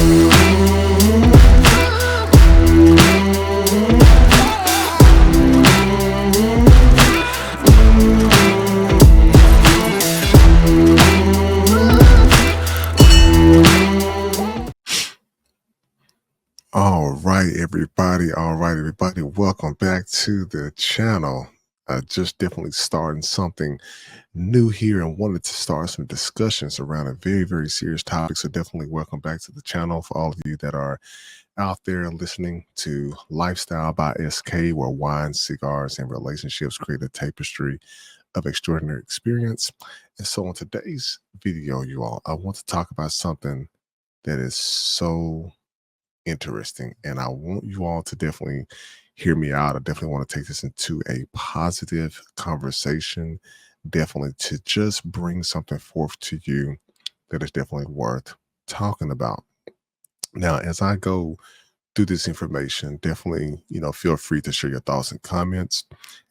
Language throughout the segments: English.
All right, everybody. All right, everybody. Welcome back to the channel. Just definitely starting something new here and wanted to start some discussions around a very, very serious topic. So definitely welcome back to the channel for all of you that are out there listening to Lifestyle by SK, where wine, cigars, and relationships create a tapestry of extraordinary experience. And so on today's video, you all, I want to talk about something that is so interesting, and I want you all to definitely hear me out. I definitely want to take this into a positive conversation, definitely to just bring something forth to you that is definitely worth talking about. Now, as I go through this information, definitely, feel free to share your thoughts and comments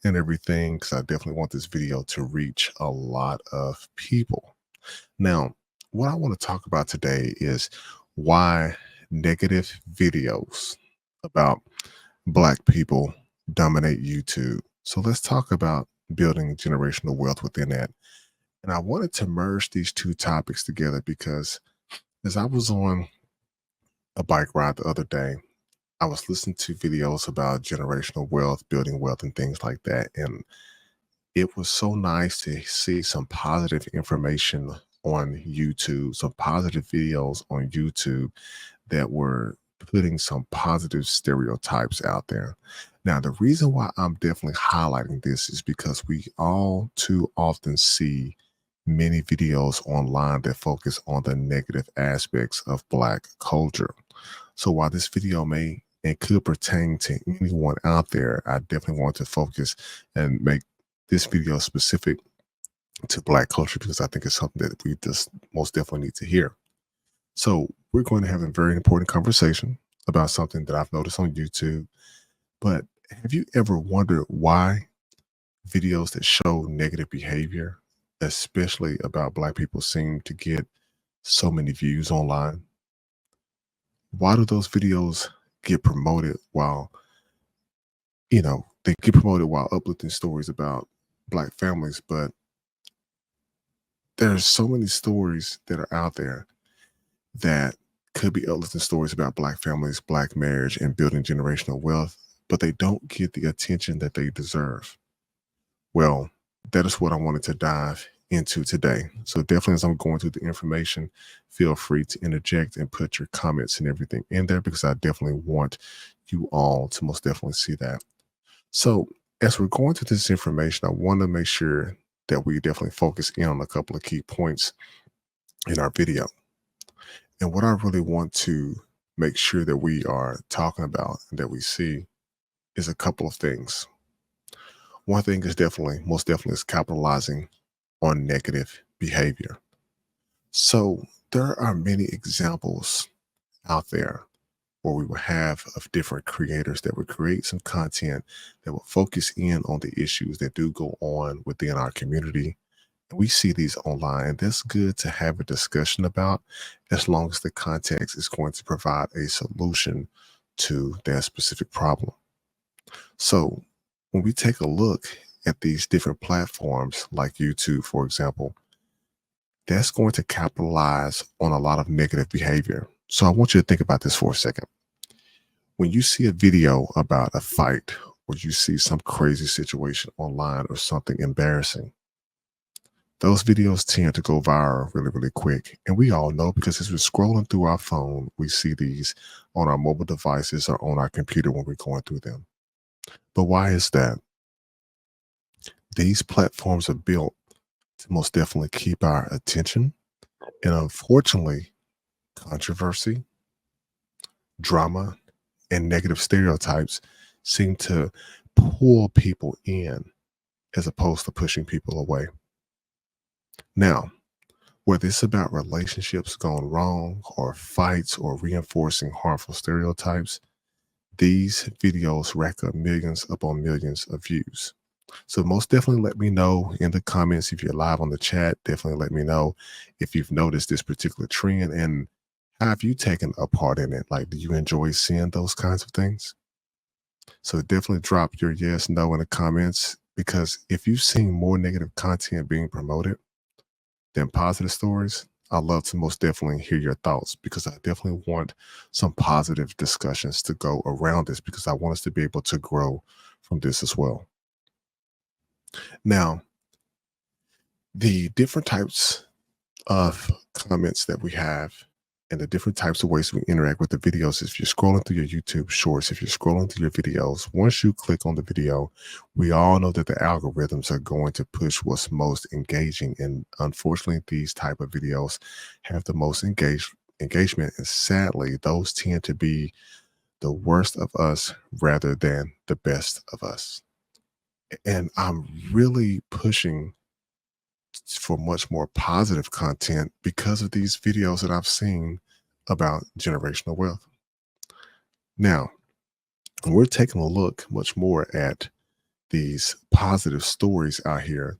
and everything, because I definitely want this video to reach a lot of people. Now, what I want to talk about today is why negative videos about Black people dominate YouTube. So let's talk about building generational wealth within that. And I wanted to merge these two topics together because as I was on a bike ride the other day, I was listening to videos about generational wealth, building wealth, and things like that. And it was so nice to see some positive information on YouTube, some positive videos on YouTube that were putting some positive stereotypes out there. Now, the reason why I'm definitely highlighting this is because we all too often see many videos online that focus on the negative aspects of Black culture. So while this video may and could pertain to anyone out there, I definitely want to focus and make this video specific to Black culture because I think it's something that we just most definitely need to hear. So we're going to have a very important conversation about something that I've noticed on YouTube. But have you ever wondered why videos that show negative behavior, especially about Black people, seem to get so many views online? Why do those videos get promoted while, they get promoted while uplifting stories about Black families, but there's so many stories that are out there that could be uplifting stories about Black families, Black marriage, and building generational wealth, but they don't get the attention that they deserve. Well, that is what I wanted to dive into today. So definitely as I'm going through the information, feel free to interject and put your comments and everything in there because I definitely want you all to most definitely see that. So as we're going through this information, I want to make sure that we definitely focus in on a couple of key points in our video. And what I really want to make sure that we are talking about and that we see is a couple of things. One thing is most definitely is capitalizing on negative behavior. So there are many examples out there where we will have of different creators that would create some content that will focus in on the issues that do go on within our community. We see these online, and that's good to have a discussion about as long as the context is going to provide a solution to that specific problem. So when we take a look at these different platforms like YouTube, for example, that's going to capitalize on a lot of negative behavior. So I want you to think about this for a second. When you see a video about a fight or you see some crazy situation online or something embarrassing, those videos tend to go viral really, really quick. And we all know because as we're scrolling through our phone, we see these on our mobile devices or on our computer when we're going through them. But why is that? These platforms are built to most definitely keep our attention. And unfortunately, controversy, drama, and negative stereotypes seem to pull people in as opposed to pushing people away. Now, whether it's about relationships going wrong or fights or reinforcing harmful stereotypes, these videos rack up millions upon millions of views. So most definitely let me know in the comments if you're live on the chat. Definitely let me know if you've noticed this particular trend and Have you taken a part in it? Like, do you enjoy seeing those kinds of things? So definitely drop your yes, no in the comments because if you've seen more negative content being promoted than positive stories, I'd love to most definitely hear your thoughts because I definitely want some positive discussions to go around this because I want us to be able to grow from this as well. Now, the different types of comments that we have and the different types of ways we interact with the videos. If you're scrolling through your YouTube shorts, if you're scrolling through your videos, once you click on the video, we all know that the algorithms are going to push what's most engaging. And unfortunately, these type of videos have the most engagement. And sadly, those tend to be the worst of us rather than the best of us. And I'm really pushing for much more positive content because of these videos that I've seen about generational wealth. Now, we're taking a look much more at these positive stories out here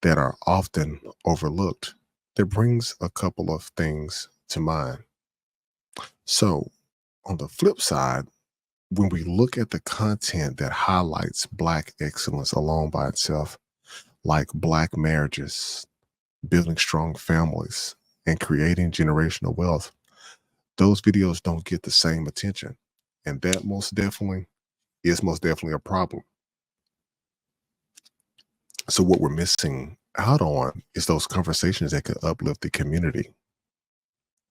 that are often overlooked. That brings a couple of things to mind. So, on the flip side, when we look at the content that highlights Black excellence alone by itself, like Black marriages, building strong families, and creating generational wealth, those videos don't get the same attention. And that most definitely is most definitely a problem. So what we're missing out on is those conversations that could uplift the community.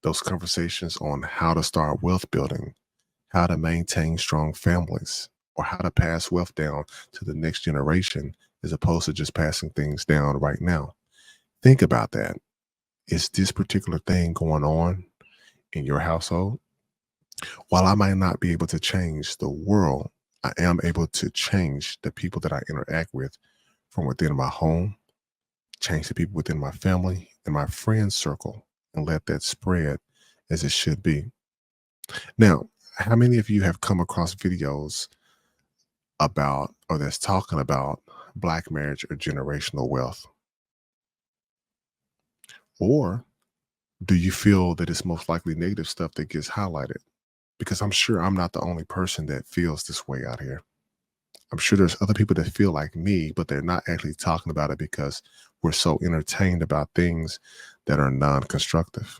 Those conversations on how to start wealth building, how to maintain strong families, or how to pass wealth down to the next generation as opposed to just passing things down right now. Think about that. Is this particular thing going on in your household? While I might not be able to change the world, I am able to change the people that I interact with from within my home, change the people within my family and my friend circle, and let that spread as it should be. Now, how many of you have come across videos about or that's talking about Black marriage or generational wealth? Or do you feel that it's most likely negative stuff that gets highlighted? Because I'm sure I'm not the only person that feels this way out here. I'm sure there's other people that feel like me, but they're not actually talking about it because we're so entertained about things that are non constructive.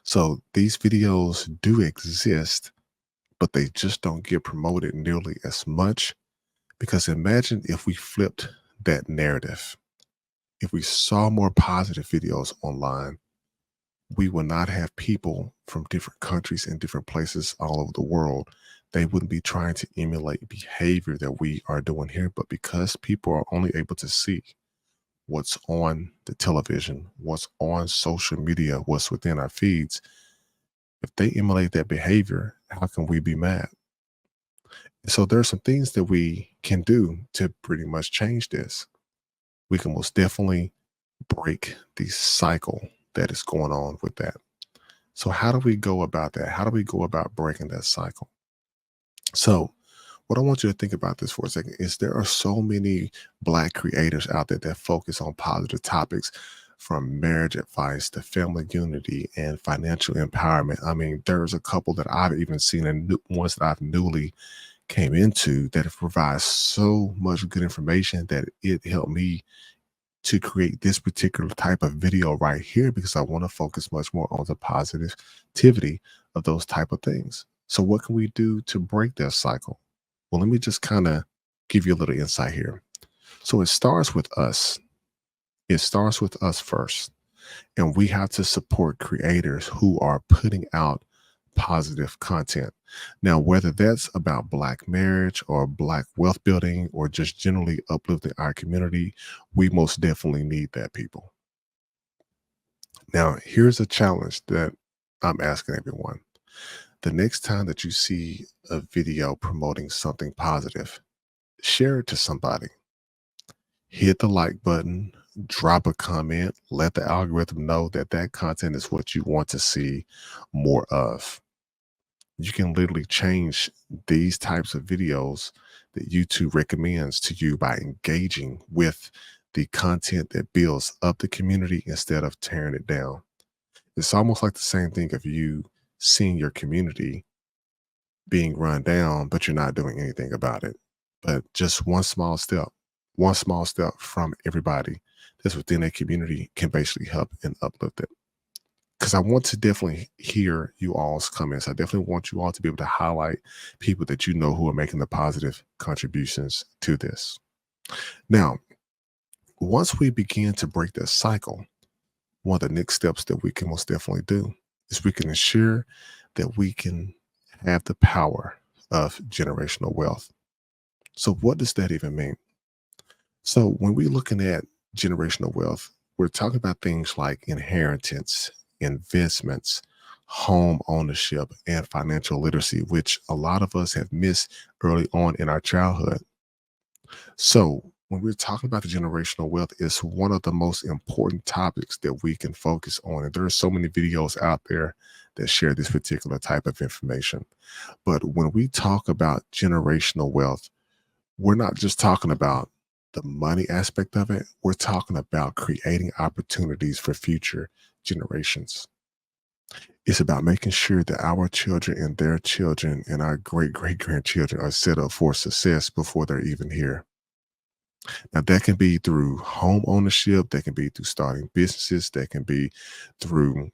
So these videos do exist, but they just don't get promoted nearly as much. Because imagine if we flipped that narrative. If we saw more positive videos online, we would not have people from different countries and different places all over the world. They wouldn't be trying to emulate behavior that we are doing here. But because people are only able to see what's on the television, what's on social media, what's within our feeds, if they emulate that behavior, how can we be mad? So there are some things that we can do to pretty much change this. We can most definitely break the cycle that is going on with that. So how do we go about that? How do we go about breaking that cycle? So what I want you to think about this for a second is there are so many Black creators out there that focus on positive topics from marriage advice to family unity and financial empowerment. I mean, there's a couple that I've even seen and ones that I've newly came into that have provided so much good information that it helped me to create this particular type of video right here because I want to focus much more on the positivity of those type of things. So what can we do to break that cycle? Well, let me just kind of give you a little insight here. So it starts with us. It starts with us first. And we have to support creators who are putting out positive content. Now, whether that's about Black marriage or Black wealth building or just generally uplifting our community, we most definitely need that, people. Now, here's a challenge that I'm asking everyone. The next time that you see a video promoting something positive, share it to somebody. Hit the like button, drop a comment, let the algorithm know that that content is what you want to see more of. You can literally change these types of videos that YouTube recommends to you by engaging with the content that builds up the community instead of tearing it down. It's almost like the same thing of you seeing your community being run down, but you're not doing anything about it. But just one small step from everybody that's within a community can basically help and uplift it. Because I want to definitely hear you all's comments. I definitely want you all to be able to highlight people that you know who are making the positive contributions to this. Now, once we begin to break that cycle, one of the next steps that we can most definitely do is we can ensure that we can have the power of generational wealth. So, what does that even mean? So, when we're looking at generational wealth, we're talking about things like inheritance, investments, home ownership, and financial literacy, which a lot of us have missed early on in our childhood. So, when we're talking about the generational wealth, it's one of the most important topics that we can focus on. And there are so many videos out there that share this particular type of information. But when we talk about generational wealth, we're not just talking about the money aspect of it, we're talking about creating opportunities for future generations. It's about making sure that our children and their children and our great great grandchildren are set up for success before they're even here. Now, that can be through home ownership, that can be through starting businesses, that can be through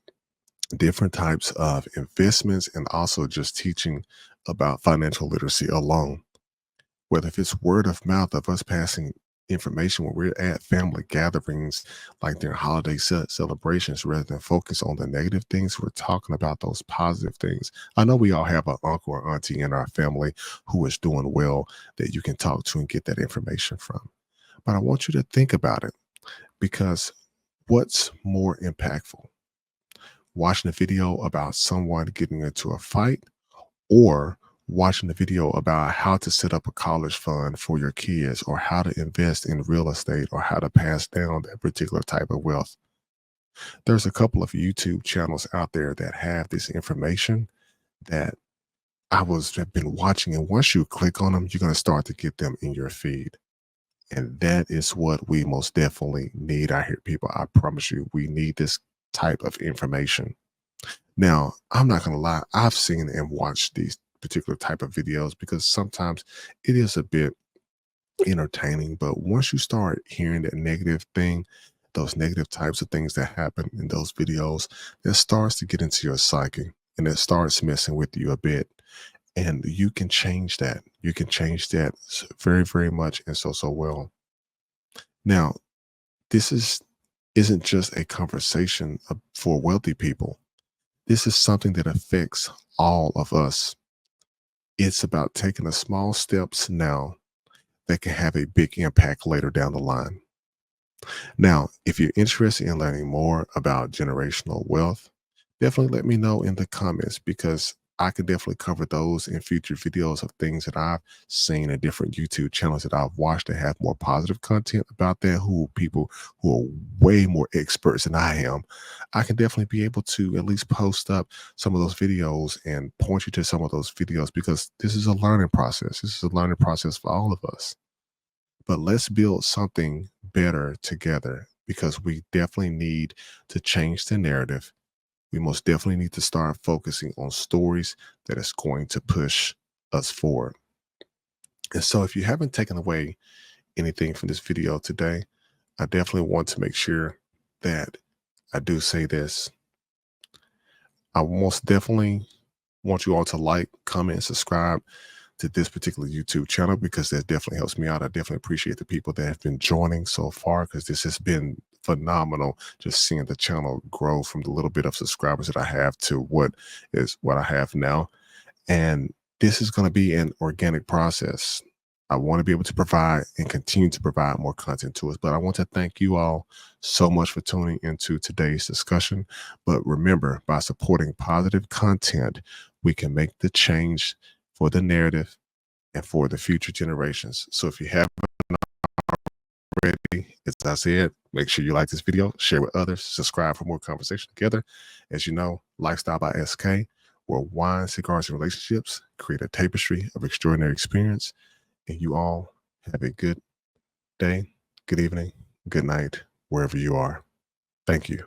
different types of investments, and also just teaching about financial literacy alone. Whether if it's word of mouth of us passing information when we're at family gatherings, like their holiday celebrations, rather than focus on the negative things, we're talking about those positive things. I know we all have an uncle or auntie in our family who is doing well that you can talk to and get that information from. But I want you to think about it, because what's more impactful? Watching a video about someone getting into a fight, or watching the video about how to set up a college fund for your kids, or how to invest in real estate, or how to pass down that particular type of wealth? There's a couple of YouTube channels out there that have this information that have been watching, and once you click on them, you're going to start to get them in your feed. And that is what we most definitely need out here, people. I promise you, we need this type of information. Now, I'm not going to lie, I've seen and watched these particular type of videos because sometimes it is a bit entertaining. But once you start hearing that negative thing, those negative types of things that happen in those videos, that starts to get into your psyche, and it starts messing with you a bit. And you can change that. You can change that very, very much, and so well. Now, this isn't just a conversation for wealthy people. This is something that affects all of us. It's about taking the small steps now that can have a big impact later down the line. Now, if you're interested in learning more about generational wealth, definitely let me know in the comments, because I can definitely cover those in future videos of things that I've seen in different YouTube channels that I've watched that have more positive content about that, who people who are way more experts than I am. I can definitely be able to at least post up some of those videos and point you to some of those videos, because this is a learning process. This is a learning process for all of us. But let's build something better together, because we definitely need to change the narrative. We most definitely need to start focusing on stories that is going to push us forward. And so, if you haven't taken away anything from this video today, I definitely want to make sure that I do say this. I most definitely want you all to like, comment, and subscribe to this particular YouTube channel, because that definitely helps me out. I definitely appreciate the people that have been joining so far, because this has been phenomenal, just seeing the channel grow from the little bit of subscribers that I have to what I have now. And this is going to be an organic process. I want to be able to provide and continue to provide more content to us. But I want to thank you all so much for tuning into today's discussion. But remember, by supporting positive content, we can make the change for the narrative and for the future generations. So if you haven't already, as I said, make sure you like this video, share with others, subscribe for more conversation together. As you know, Lifestyle by SK, where wine, cigars, and relationships create a tapestry of extraordinary experience. And you all have a good day, good evening, good night, wherever you are. Thank you.